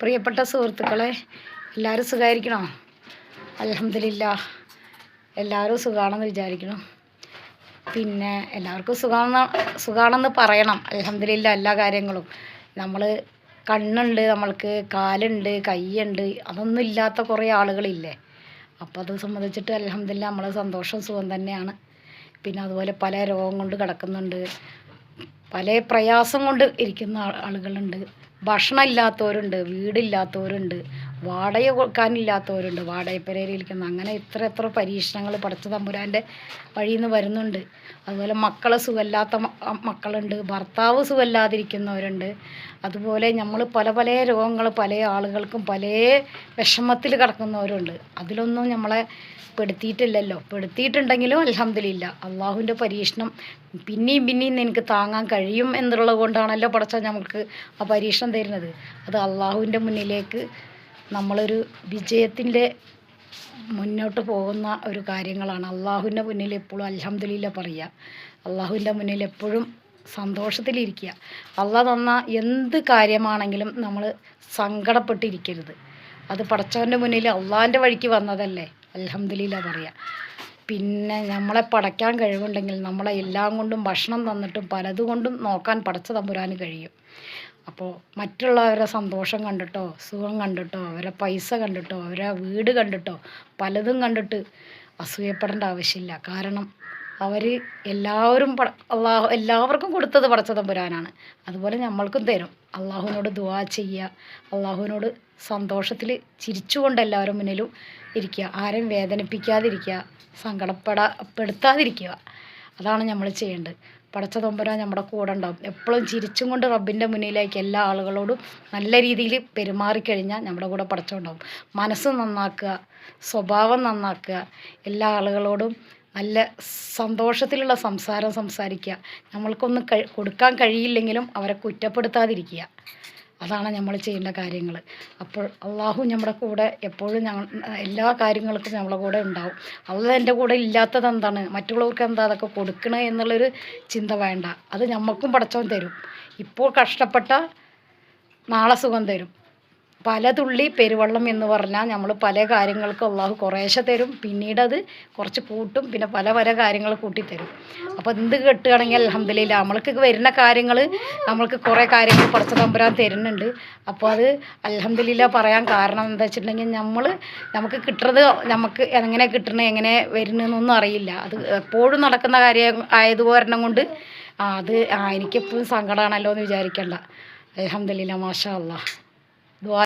പ്രിയപ്പെട്ട സുഹൃത്തുക്കളെ, എല്ലാവരും സുഖമായിരിക്കണോ? അൽഹംദുലില്ലാഹ് എല്ലാവരും സുഖമാണെന്ന് വിചാരിക്കണം. പിന്നെ എല്ലാവർക്കും സുഖമാണെന്ന് പറയണം. അൽഹംദുലില്ലാഹ് എല്ലാ കാര്യങ്ങളും. നമ്മൾ കണ്ണുണ്ട്, നമ്മൾക്ക് കാലുണ്ട്, കൈയുണ്ട്, അതൊന്നും ഇല്ലാത്ത കുറേ ആളുകളില്ലേ. അപ്പോൾ അത് സംബന്ധിച്ചിട്ട് അൽഹംദുലില്ലാഹ് നമ്മൾ സന്തോഷം സുഖം തന്നെയാണ്. പിന്നെ അതുപോലെ പല രോഗം കൊണ്ട് കിടക്കുന്നുണ്ട്, പല പ്രയാസം കൊണ്ട് ഇരിക്കുന്ന ആളുകളുണ്ട്, ഭക്ഷണം ഇല്ലാത്തവരുണ്ട്, വീടില്ലാത്തവരുണ്ട്, വാടക കൊടുക്കാനില്ലാത്തവരുണ്ട്, വാടകപ്പുരയിലിരിക്കുന്ന, അങ്ങനെ എത്ര പരീക്ഷണങ്ങൾ പടച്ച തമ്പുരാൻ്റെ വഴിയിൽ നിന്ന് വരുന്നുണ്ട്. അതുപോലെ മക്കളെ സുഖമില്ലാത്ത മക്കളുണ്ട്, ഭർത്താവ് സുഖമില്ലാതിരിക്കുന്നവരുണ്ട്. അതുപോലെ നമ്മൾ പല രോഗങ്ങൾ പല ആളുകൾക്കും പല വിഷമത്തിൽ കിടക്കുന്നവരുണ്ട്. അതിലൊന്നും നമ്മളെ പെടുത്തിയിട്ടില്ലല്ലോ. പെടുത്തിയിട്ടുണ്ടെങ്കിലും അൽഹംദുലില്ലാഹ് അള്ളാഹുവിൻ്റെ പരീക്ഷണം പിന്നെയും നിനക്ക് താങ്ങാൻ കഴിയും എന്നുള്ളത് കൊണ്ടാണല്ലോ പടച്ച നമുക്ക് ആ പരീക്ഷണം തരുന്നത്. അത് അള്ളാഹുവിൻ്റെ മുന്നിലേക്ക് നമ്മളൊരു വിജയത്തിൻ്റെ മുന്നോട്ട് പോകുന്ന ഒരു കാര്യങ്ങളാണ്. അള്ളാഹുവിൻ്റെ മുന്നിൽ എപ്പോഴും അൽഹംദുലില്ലാഹ് പറയുക, അള്ളാഹുവിൻ്റെ മുന്നിൽ എപ്പോഴും സന്തോഷത്തിലിരിക്കുക. അള്ളാഹ് തന്ന എന്ത് കാര്യമാണെങ്കിലും നമ്മൾ സങ്കടപ്പെട്ടിരിക്കരുത്. അത് പടച്ചവൻ്റെ മുന്നിൽ അള്ളാഹിൻ്റെ വഴിക്ക് വന്നതല്ലേ, അൽഹംദുലില്ലാഹ് പറയുക. പിന്നെ നമ്മളെ പടയ്ക്കാൻ കഴിവുണ്ടെങ്കിൽ നമ്മളെ എല്ലാം കൊണ്ടും ഭക്ഷണം തന്നിട്ടും പലതുകൊണ്ടും നോക്കാൻ പടച്ച തമ്പുരാന് കഴിയും. അപ്പോൾ മറ്റുള്ളവരെ സന്തോഷം കണ്ടിട്ടോ സുഖം കണ്ടിട്ടോ അവരെ പൈസ കണ്ടിട്ടോ അവരെ വീട് കണ്ടിട്ടോ പലതും കണ്ടിട്ട് അസൂയപ്പെടേണ്ട ആവശ്യമില്ല. കാരണം അവർ എല്ലാവർക്കും കൊടുത്തത് പടച്ച തമ്പുരാനാണ്. അതുപോലെ നമ്മൾക്കും തരും. അള്ളാഹുവിനോട് ദുആ ചെയ്യുക, അള്ളാഹുവിനോട് സന്തോഷത്തിൽ ചിരിച്ചുകൊണ്ട് എല്ലാവരും മുന്നിലും ഇരിക്കുക, ആരും വേദനിപ്പിക്കാതിരിക്കുക, സങ്കടപ്പെടുത്താതിരിക്കുക. അതാണ് നമ്മൾ ചെയ്യേണ്ടത്. പടച്ച തമ്പുരാൻ നമ്മുടെ കൂടെ ഉണ്ടാവും. എപ്പോഴും ചിരിച്ചും കൊണ്ട് റബ്ബിൻ്റെ മുന്നിലേക്ക് എല്ലാ ആളുകളോടും നല്ല രീതിയിൽ പെരുമാറിക്കഴിഞ്ഞാൽ നമ്മുടെ കൂടെ പടച്ചുണ്ടാവും. മനസ്സ് നന്നാക്കുക, സ്വഭാവം നന്നാക്കുക, എല്ലാ ആളുകളോടും നല്ല സന്തോഷത്തിലുള്ള സംസാരം സംസാരിക്കുക. നമ്മൾക്കൊന്നും കൊടുക്കാൻ കഴിയില്ലെങ്കിലും അവരെ കുറ്റപ്പെടുത്താതിരിക്കുക. അതാണ് നമ്മൾ ചെയ്യേണ്ട കാര്യങ്ങൾ. അപ്പോൾ അള്ളാഹു നമ്മുടെ കൂടെ എപ്പോഴും എല്ലാ കാര്യങ്ങൾക്കും നമ്മളെ കൂടെ ഉണ്ടാവും. അള്ളാഹ് എൻ്റെ കൂടെ ഇല്ലാത്തത് എന്താണ്, മറ്റുള്ളവർക്ക് എന്താ അതൊക്കെ കൊടുക്കണേ എന്നുള്ളൊരു ചിന്ത വേണ്ട. അത് നമ്മൾക്കും പടച്ചവൻ തരും. ഇപ്പോൾ കഷ്ടപ്പെട്ട നാളെ സുഖം തരും. പല തുള്ളി പെരുവെള്ളം എന്ന് പറഞ്ഞാൽ നമ്മൾ പല കാര്യങ്ങൾക്കും അള്ളാഹു കുറേശ്ശെ തരും, പിന്നീട് അത് കുറച്ച് കൂട്ടും, പിന്നെ പല കാര്യങ്ങൾ കൂട്ടിത്തരും. അപ്പോൾ എന്ത് കിട്ടുകയാണെങ്കിൽ അൽഹംദുലില്ലാഹ് നമ്മൾക്ക് വരുന്ന കാര്യങ്ങൾ നമ്മൾക്ക് കുറേ കാര്യങ്ങൾ പടച്ച തമ്പുരാൻ തരുന്നുണ്ട്. അപ്പോൾ അത് അൽഹംദുലില്ലാഹ് പറയാൻ കാരണം എന്താ വെച്ചിട്ടുണ്ടെങ്കിൽ നമുക്ക് കിട്ടുന്നത് നമുക്ക് എങ്ങനെ കിട്ടണേ എങ്ങനെ വരുന്നതെന്നൊന്നും അറിയില്ല. അത് എപ്പോഴും നടക്കുന്ന കാര്യം ആയതുകാരണം കൊണ്ട് എനിക്കെപ്പോഴും സങ്കടമാണല്ലോ എന്ന് വിചാരിക്കണ്ട. അൽഹംദുലില്ലാഹ് മാഷാ അല്ലാഹ്.